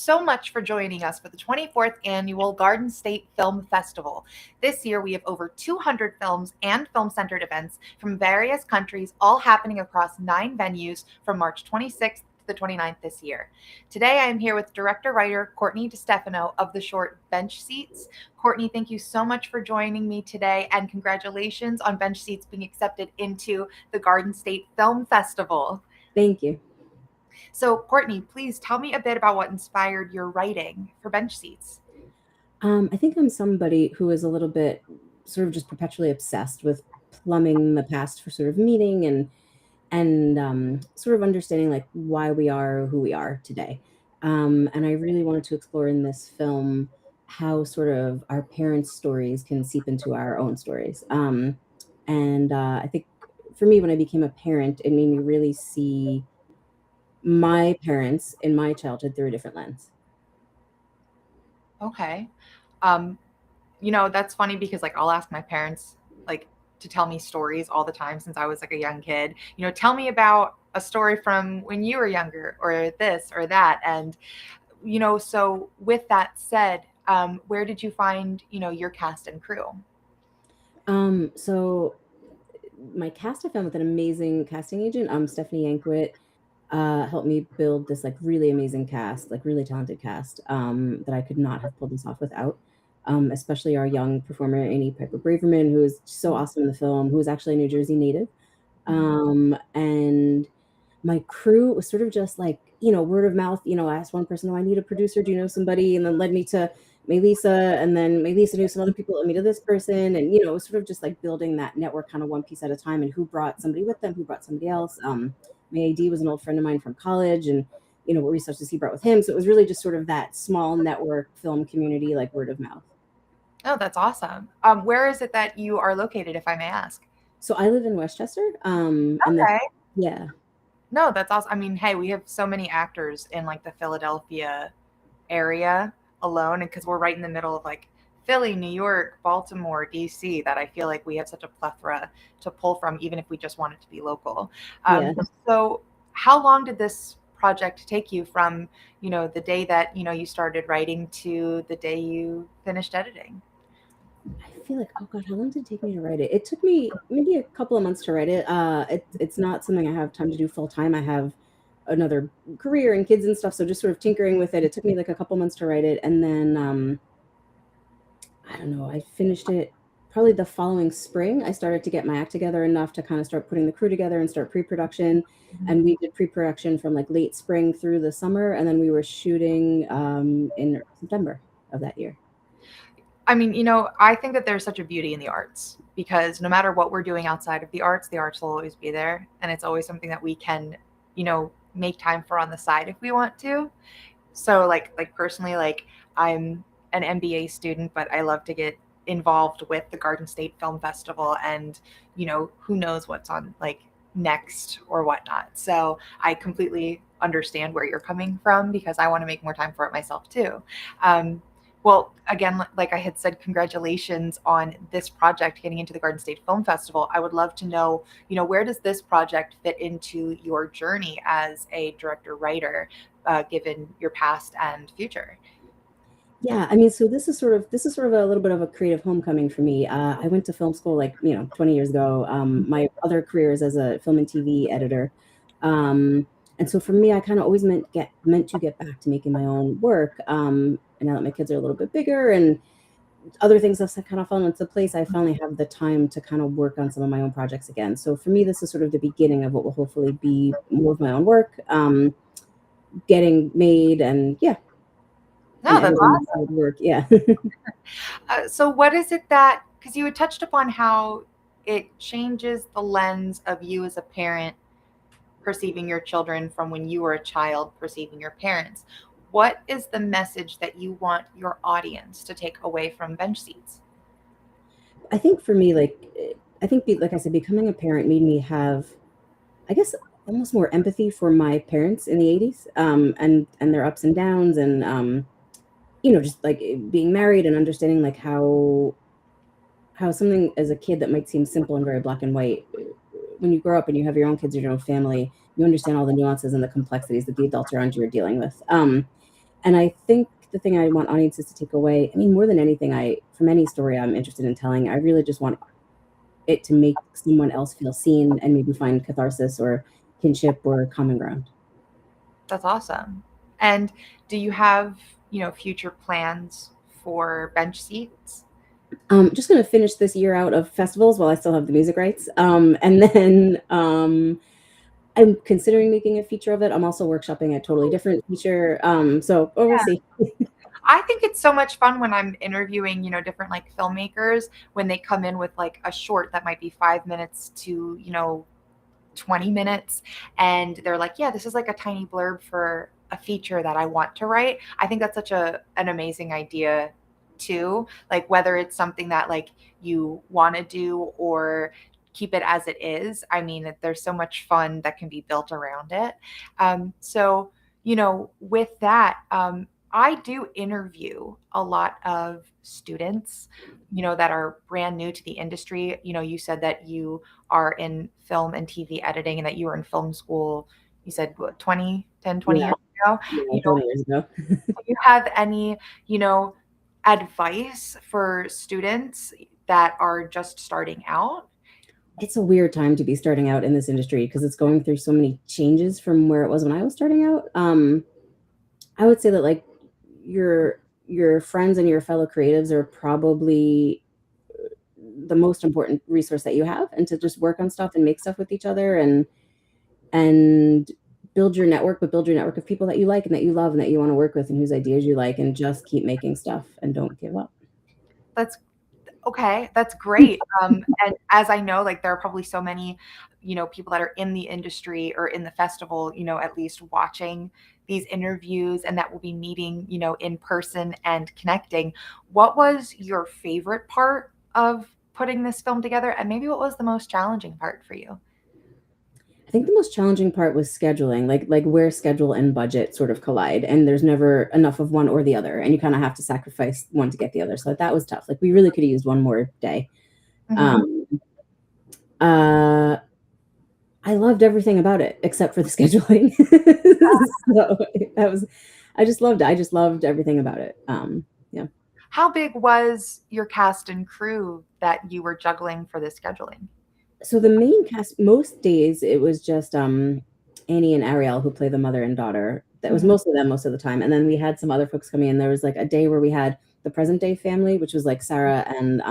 so much for joining us for the 24th Annual Garden State Film Festival. This year, we have over 200 films and film-centered events from various countries, all happening across 9 venues from March 26th the 29th this year. Today, I am here with director-writer Courtney DeStefano of the short Bench Seats. Courtney, thank you so much for joining me today, and congratulations on Bench Seats being accepted into the Garden State Film Festival. Thank you. So, Courtney, please tell me a bit about what inspired your writing for Bench Seats. I think I'm somebody who is a little bit sort of just perpetually obsessed with plumbing the past for sort of meaning and sort of understanding like why we are who we are today. And I really wanted to explore in this film how sort of our parents' stories can seep into our own stories. And I think for me, when I became a parent, it made me really see my parents in my childhood through a different lens. Okay. That's funny because like I'll ask my parents like to tell me stories all the time since I was like a young kid. Tell me about a story from when you were younger or this or that. And, so with that said, where did you find, your cast and crew? So my cast I found with an amazing casting agent, Stephanie Yankwit, helped me build this like really amazing cast, like really talented cast, that I could not have pulled this off without. Especially our young performer, Annie Piper Braverman, who is so awesome in the film, who is actually a New Jersey native. And my crew was sort of just like, word of mouth. I asked one person, oh, I need a producer. Do you know somebody? And then led me to Melissa. And then Melissa knew some other people, led me to this person. And, it was sort of just like building that network kind of one piece at a time, and who brought somebody with them, who brought somebody else. My AD was an old friend of mine from college, and, what resources he brought with him. So it was really just sort of that small network film community, like word of mouth. Oh, that's awesome. Where is it that you are located, if I may ask? So I live in Westchester. Okay. Yeah. No, that's awesome. I mean, hey, we have so many actors in like the Philadelphia area alone, and because we're right in the middle of like Philly, New York, Baltimore, DC, that I feel like we have such a plethora to pull from, even if we just want it to be local. Yeah. So how long did this project take you from, the day that, you started writing to the day you finished editing? I feel like, oh God, how long did it take me to write it? It took me maybe a couple of months to write it. It's not something I have time to do full time. I have another career and kids and stuff. So just sort of tinkering with it. It took me like a couple months to write it. And then, I don't know, I finished it probably the following spring. I started to get my act together enough to kind of start putting the crew together and start pre-production. And we did pre-production from like late spring through the summer. And then we were shooting in September of that year. I mean, I think that there's such a beauty in the arts, because no matter what we're doing outside of the arts will always be there. And it's always something that we can, make time for on the side if we want to. So like personally, like I'm an MBA student, but I love to get involved with the Garden State Film Festival, and, who knows what's on like next or whatnot. So I completely understand where you're coming from, because I want to make more time for it myself too. Well, again, like I had said, congratulations on this project getting into the Garden State Film Festival. I would love to know, where does this project fit into your journey as a director-writer, given your past and future? Yeah, I mean, so this is sort of a little bit of a creative homecoming for me. I went to film school like 20 years ago. My other career is as a film and TV editor, and so for me, I kind of always meant to get back to making my own work. And now that my kids are a little bit bigger and other things have kind of fallen into place, I finally have the time to kind of work on some of my own projects again. So for me, this is sort of the beginning of what will hopefully be more of my own work, getting made, and yeah. No, that's awesome. Work, yeah. So what is it that, because you had touched upon how it changes the lens of you as a parent perceiving your children from when you were a child perceiving your parents. What is the message that you want your audience to take away from Bench Seats? I think for me, like I said, becoming a parent made me have, I guess, almost more empathy for my parents in the 80s, and their ups and downs, and just like being married and understanding like how something as a kid that might seem simple and very black and white, when you grow up and you have your own kids, your own family, you understand all the nuances and the complexities that the adults around you are dealing with. And I think the thing I want audiences to take away, I mean, more than anything, from any story I'm interested in telling, I really just want it to make someone else feel seen and maybe find catharsis or kinship or common ground. That's awesome. And do you have, future plans for bench seats? Just going to finish this year out of festivals while I still have the music rights. And then I'm considering making a feature of it. I'm also workshopping a totally different feature. We'll see. I think it's so much fun when I'm interviewing, different like filmmakers when they come in with like a short that might be 5 minutes to, 20 minutes, and they're like, yeah, this is like a tiny blurb for a feature that I want to write. I think that's such an amazing idea too. Like whether it's something that like you want to do or keep it as it is. I mean, there's so much fun that can be built around it. So, with that, I do interview a lot of students, that are brand new to the industry. You said that you are in film and TV editing and that you were in film school, you said what, 20 Yeah, years ago. yeah, You know, 20 years ago. do you have any, advice for students that are just starting out? It's a weird time to be starting out in this industry because it's going through so many changes from where it was when I was starting out. I would say that like your friends and your fellow creatives are probably the most important resource that you have, and to just work on stuff and make stuff with each other and build your network, but build your network of people that you like and that you love and that you want to work with and whose ideas you like, and just keep making stuff and don't give up. That's okay. That's great. And as I know, like there are probably so many, people that are in the industry or in the festival, at least watching these interviews and that will be meeting, in person and connecting. What was your favorite part of putting this film together? And maybe what was the most challenging part for you? I think the most challenging part was scheduling, like where schedule and budget sort of collide, and there's never enough of one or the other, and you kind of have to sacrifice one to get the other. So that was tough. Like we really could have used one more day. Mhm. Um, uh, I loved everything about it except for the scheduling. So that was, I just loved it. I just loved everything about it. Yeah. How big was your cast and crew that you were juggling for the scheduling? So the main cast, most days it was just Annie and Ariel who play the mother and daughter. That was Mhm. most of them most of the time. And then we had some other folks coming in. There was like a day where we had the present day family, which was like Sarah and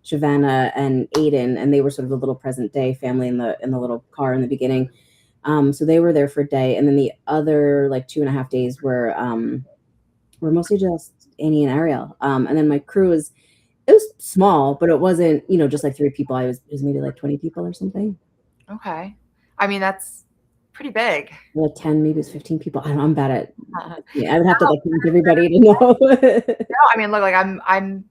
Shavana and Aiden, and they were sort of the little present day family in the little car in the beginning. So they were there for a day, and then the other like 2.5 days were mostly just Annie and Ariel. And then my crew was, it was small, but it wasn't, just like 3 people. It was maybe like 20 people or something. Okay. I mean, that's pretty big. Like 10, maybe it's 15 people. I don't know, I'm bad at, No, yeah, I would have to like count everybody to know. I mean, look, like I've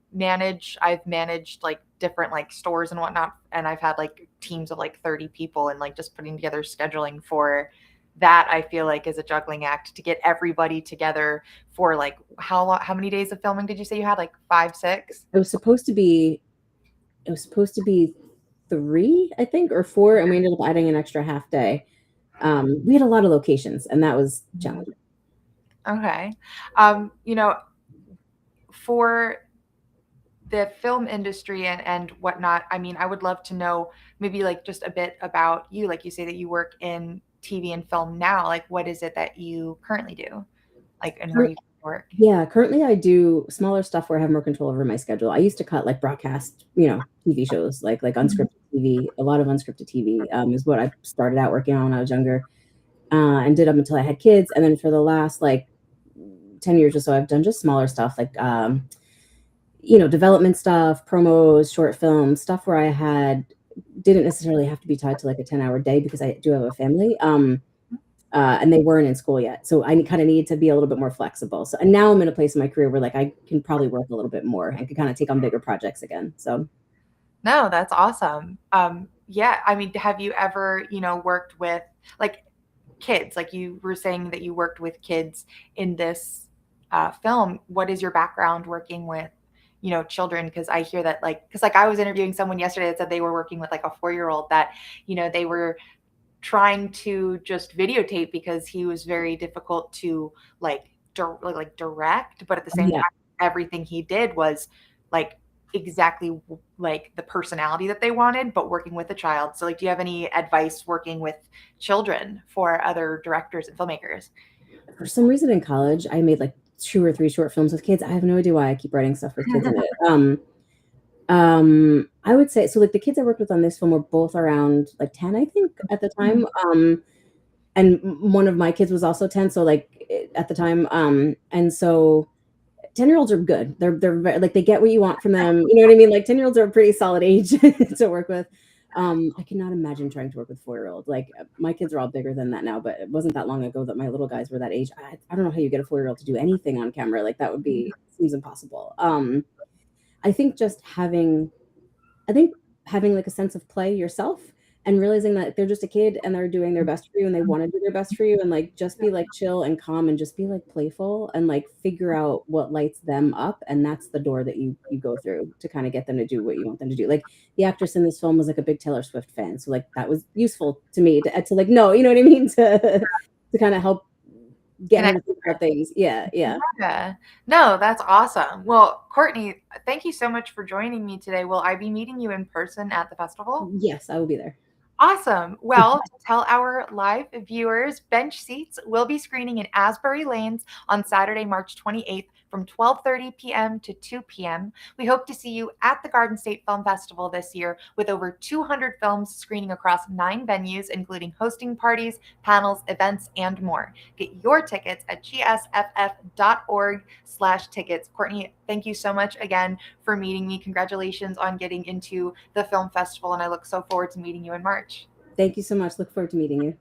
managed like different like stores and whatnot, and I've had like teams of like 30 people, and like just putting together scheduling for that, I feel like is a juggling act to get everybody together for like how many days of filming did you say you had? Like five, six? It was supposed to be, it was supposed to be 3, I think, or 4, and we ended up adding an extra half day. We had a lot of locations, and that was challenging. Okay. You know, for the film industry and whatnot, I mean, I would love to know maybe like just a bit about you. Like you say that you work in TV and film now. Like, what is it that you currently do? Like, and where Cur- you work? Yeah, currently I do smaller stuff where I have more control over my schedule. I used to cut like broadcast, TV shows, like Mhm. unscripted TV. A lot of unscripted TV is what I started out working on when I was younger, and did up until I had kids. And then for the last like 10 years or so, I've done just smaller stuff like development stuff, promos, short films, stuff where I had didn't necessarily have to be tied to like a 10-hour day because I do have a family. And they weren't in school yet. So I kind of needed to be a little bit more flexible. So, and now I'm in a place in my career where like I can probably work a little bit more and can kind of take on bigger projects again. So No, that's awesome. Yeah, I mean, have you ever, worked with like kids? Like you were saying that you worked with kids in this film. What is your background working with, children? Because I hear that because like I was interviewing someone yesterday that said they were working with like a 4-year-old that, they were trying to just videotape because he was very difficult to like like direct, but at the same Yeah. time, everything he did was like exactly like the personality that they wanted, but working with a child. So, like, do you have any advice working with children for other directors and filmmakers? For some reason in college, I made like 2 or 3 short films with kids. I have no idea why I keep writing stuff with kids in it. I would say so. Like the kids I worked with on this film were both around like 10, I think, at the time. And one of my kids was also 10, so like at the time. And so 10-year-olds are good. They're like they get what you want from them. You know what I mean? Like 10-year-olds are a pretty solid age to work with. I cannot imagine trying to work with 4-year-olds. Like my kids are all bigger than that now, but it wasn't that long ago that my little guys were that age. I don't know how you get a 4-year-old to do anything on camera. Like that would be seems impossible. I think just having like a sense of play yourself and realizing that they're just a kid and they're doing their best for you and they want to do their best for you and like just be like chill and calm and just be like playful and like figure out what lights them up, and that's the door that you go through to kind of get them to do what you want them to do. Like the actress in this film was like a big Taylor Swift fan, so like that was useful to me to like know, you know what I mean, to kind of help get her Connect. to think about things. Yeah, yeah. Yeah. No, that's awesome. Well, Courtney, thank you so much for joining me today. Will I be meeting you in person at the festival? Yes, I will be there. Awesome. Well, to tell our live viewers, Bench Seats will be screening in Asbury Lanes on Saturday, March 28th from 12:30 p.m. to 2 p.m. We hope to see you at the Garden State Film Festival this year with over 200 films screening across 9 venues, including hosting parties, panels, events, and more. Get your tickets at gsff.org/tickets. Courtney, thank you so much again for meeting me. Congratulations on getting into the film festival, and I look so forward to meeting you in March. Thank you so much. Look forward to meeting you.